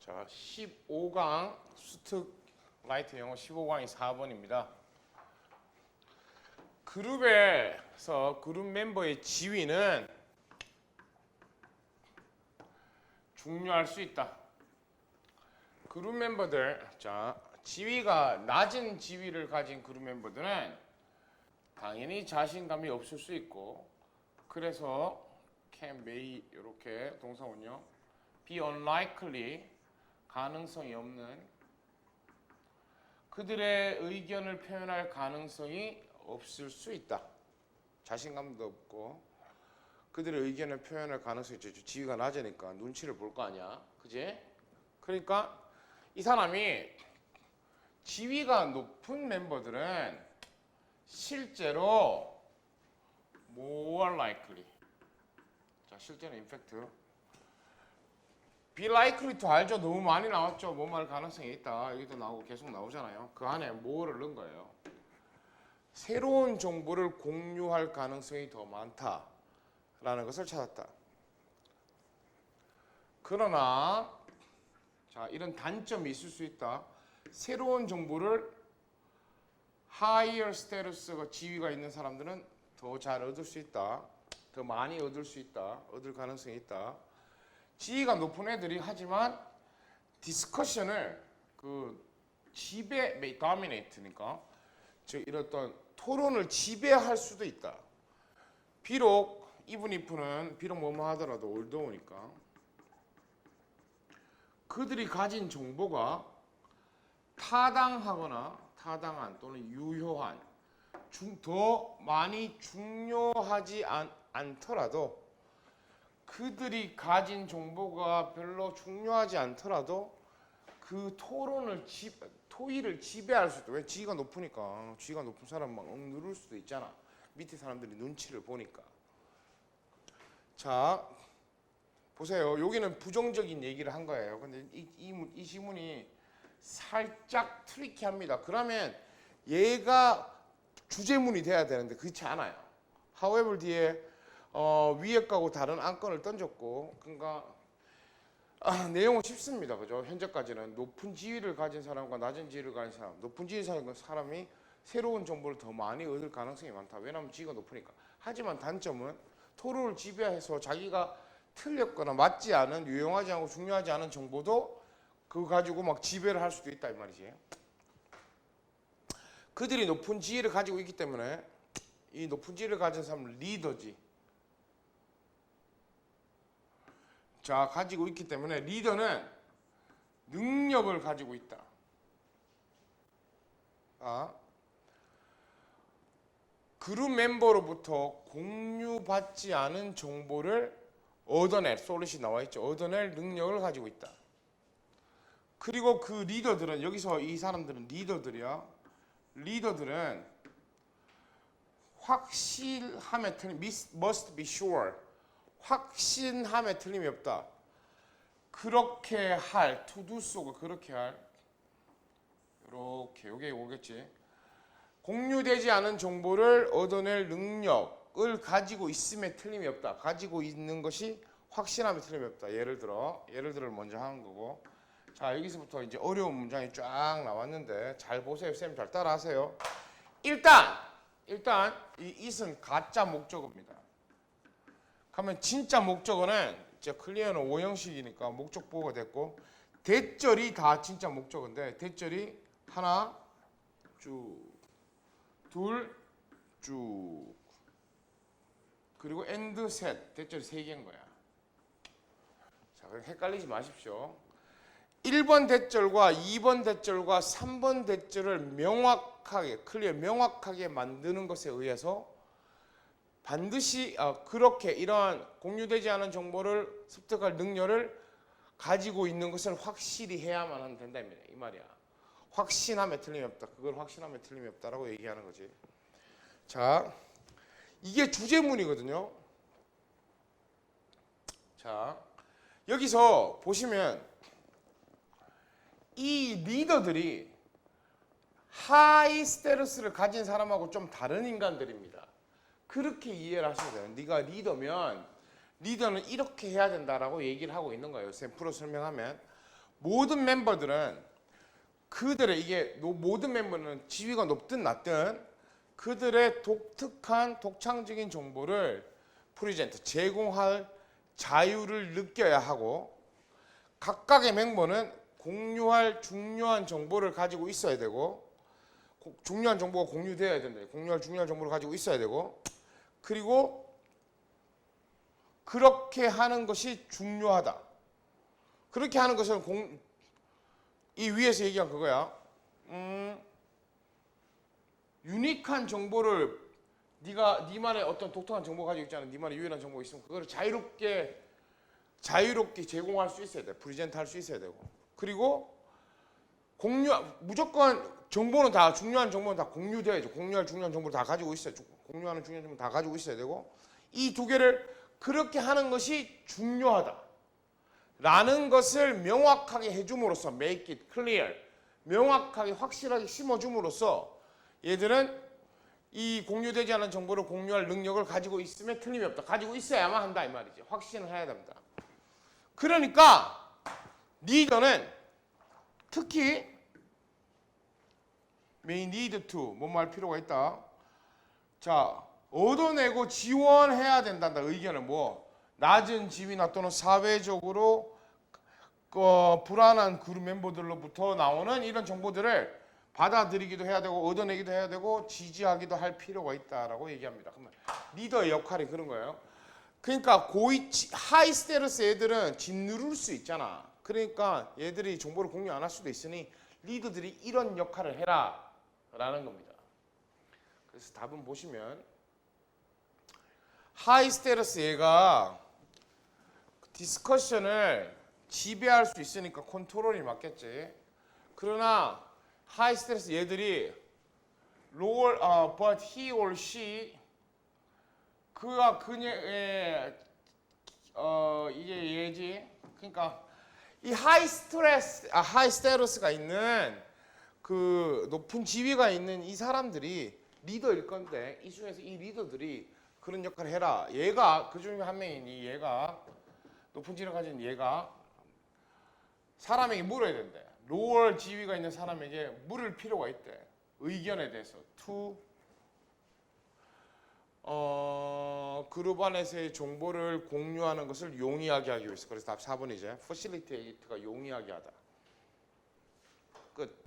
자, 15강 수특 라이트 영어 15강이 4번입니다. 그룹에서 그룹 멤버의 지위는 중요할 수 있다. 그룹 멤버들, 자, 지위가 낮은 지위를 가진 그룹 멤버들은 당연히 자신감이 없을 수 있고, 그래서 can, may 이렇게 동사원요. be unlikely 가능성이 없는, 그들의 의견을 표현할 가능성이 없을 수 있다. 자신감도 없고 그들의 의견을 표현할 가능성이 있죠. 지위가 낮으니까 눈치를 볼 거 아니야, 그지? 그러니까 이 사람이 지위가 높은 멤버들은 실제로 more likely, 자, 실제는 in fact be likely to 알죠? 너무 많이 나왔죠. 뭐 말 가능성이 있다. 여기도 나오고 계속 나오잖아요. 그 안에 뭐를 넣은 거예요. 새로운 정보를 공유할 가능성이 더 많다라는 것을 찾았다. 그러나 자, 이런 단점이 있을 수 있다. 새로운 정보를 higher status가 지위가 있는 사람들은 더 잘 얻을 수 있다. 더 많이 얻을 수 있다. 얻을 가능성이 있다. 지위가 높은 애들이 하지만 디스커션을 지배, dominate니까 즉 이런 토론을 지배할 수도 있다. 비록 even if는 비록 뭐뭐 하더라도 올드오니까 그들이 가진 정보가 타당하거나 타당한 또는 유효한 더 많이 중요하지 않더라도, 그들이 가진 정보가 별로 중요하지 않더라도 그 토의를 지배할 수 있다. 왜? 지위가 높으니까. 지위가 높은 사람 막 누를 수도 있잖아. 밑에 사람들이 눈치를 보니까. 자, 보세요. 여기는 부정적인 얘기를 한 거예요. 근데 이 지문이 살짝 트리키합니다. 그러면 얘가 주제문이 돼야 되는데 그렇지 않아요. however 뒤에 위에 거하고 다른 안건을 던졌고, 그러니까 내용은 쉽습니다. 그죠? 현재까지는 높은 지위를 가진 사람과 낮은 지위를 가진 사람, 높은 지위를 가진 사람이 새로운 정보를 더 많이 얻을 가능성이 많다. 왜냐하면 지위가 높으니까. 하지만 단점은 토론을 지배해서 자기가 틀렸거나 맞지 않은, 유용하지 않고 중요하지 않은 정보도 그거 가지고 막 지배를 할 수도 있다 이 말이지. 그들이 높은 지위를 가지고 있기 때문에 이 높은 지위를 가진 사람은 리더지. 자, 가지고 있기 때문에 리더는 능력을 가지고 있다. 그룹 멤버로부터 공유받지 않은 정보를 얻어낼, 솔루시 나와 있죠. 얻어낼 능력을 가지고 있다. 그리고 그 리더들은, 여기서 이 사람들은 리더들이야. 리더들은 확실함에 틀림, must be sure, 확신함에 틀림이 없다. 그렇게 할, to do so가 그렇게 할, 이렇게 요게 오겠지. 공유되지 않은 정보를 얻어낼 능력을 가지고 있음에 틀림이 없다. 가지고 있는 것이 확신함에 틀림이 없다. 예를 들어 먼저 하는 거고. 자, 여기서부터 이제 어려운 문장이 쫙 나왔는데 잘 보세요. 쌤 잘 따라하세요. 일단 이 it은 가짜 목적어입니다. 그러면 진짜 목적어는 이제 클리어는 5형식이니까 목적 보호가 됐고, 대절이 다 진짜 목적어인데 대절이 하나 쭉, 둘 쭉, 그리고 and 셋, 대절이 3개인 거야. 자, 헷갈리지 마십시오. 1번 대절과 2번 대절과 3번 대절을 명확하게, 명확하게 만드는 것에 의해서 반드시 그렇게 이러한 공유되지 않은 정보를 습득할 능력을 가지고 있는 것을 확실히 해야만 된다 이 말이야. 확신함에 틀림이 없다. 그걸 확신함에 틀림이 없다라고 얘기하는 거지. 자, 이게 주제문이거든요. 자, 여기서 보시면 이 리더들이 하이 스테러스를 가진 사람하고 좀 다른 인간들입니다. 그렇게 이해를 하셔야 돼요. 네가 리더면 리더는 이렇게 해야 된다라고 얘기를 하고 있는 거예요. 쌤 풀어 설명하면 모든 멤버들은 그들의 이게 모든 멤버는 지위가 높든 낮든 그들의 독특한 독창적인 정보를 프리젠트 제공할 자유를 느껴야 하고 각각의 멤버는 공유할 중요한 정보를 가지고 있어야 되고 중요한 정보가 공유되어야 된다. 공유할 중요한 정보를 가지고 있어야 되고 그리고 그렇게 하는 것이 중요하다. 그렇게 하는 것은 이 위에서 얘기한 그거야. 유니크한 정보를 니만의 어떤 독특한 정보가 가지고 있잖아. 니만의 유일한 정보가 있으면 그거를 자유롭게 제공할 수 있어야 돼. 프리젠트 할 수 있어야 되고. 그리고 무조건 정보는 다 중요한 정보는 다 공유돼야죠. 공유할 중요한 정보를 다 가지고 있어야 공유하는 중요한 정보를 다 가지고 있어야 되고 이 두 개를 그렇게 하는 것이 중요하다. 라는 것을 명확하게 해줌으로써 make it clear 명확하게 확실하게 심어줌으로써 얘들은 이 공유되지 않은 정보를 공유할 능력을 가지고 있으면 틀림이 없다. 가지고 있어야만 한다 이 말이지. 확신을 해야 됩니다. 그러니까 리더는 특히 may need to 뭐뭐 할 필요가 있다. 자, 얻어내고 지원해야 된단다. 의견은 뭐 낮은 지위나 또는 사회적으로 불안한 그룹 멤버들로부터 나오는 이런 정보들을 받아들이기도 해야 되고 얻어내기도 해야 되고 지지하기도 할 필요가 있다라고 얘기합니다. 그러면 리더의 역할이 그런 거예요. 그러니까 하이 스테러스 애들은 짓누를 수 있잖아. 그러니까 얘들이 정보를 공유 안 할 수도 있으니 리더들이 이런 역할을 해라 라는 겁니다. 그래서 답은 보시면 하이 스테러스 얘가 디스커션을 지배할 수 있으니까 컨트롤이 맞겠지. 그러나 하이 스테러스 얘들이 but he or she 그가 그녀의 이게 얘지. 그러니까 이 하이 스테러스가 있는 그 높은 지위가 있는 이 사람들이 리더일 건데 이 중에서 이 리더들이 그런 역할을 해라. 얘가 그 중에 한 명인 이 얘가 높은 지위를 가진 얘가 사람에게 물어야 된대. 로월 지위가 있는 사람에게 물을 필요가 있대. 의견에 대해서 그룹 안에서의 정보를 공유하는 것을 용이하게 하기 위해서. 그래서 답 4번이죠. facilitate가 용이하게 하다. 끝.